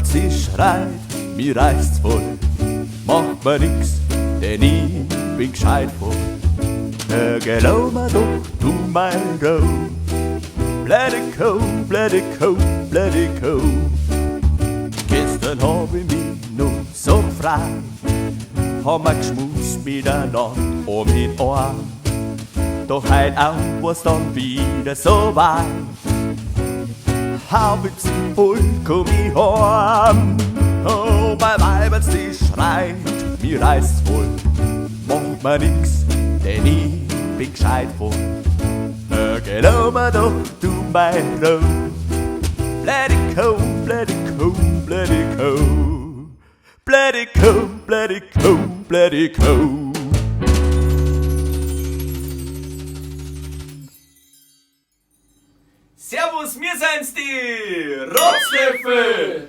aber sie schreit, mir reißt's voll. Macht mir nix, denn ich bin gescheit voll. Glaub mir doch, du mein Roh. Let it go, let it go, let it go. Gestern hab ich mich noch so gefreut, hab mir geschmust miteinander um den Ohr. Doch heut auch war's dann wieder so weit. Habt's voll, komm ich heim. Oh, mein Weibers, die schreit, mir reißt's voll. Macht mir nix, denn ich bin gescheit voll. Glaub mir doch, du mein Roh. Let it go, let it go, let it go. Let it go, let it go, let it go. Servus, wir sind's die Rotzlöffel!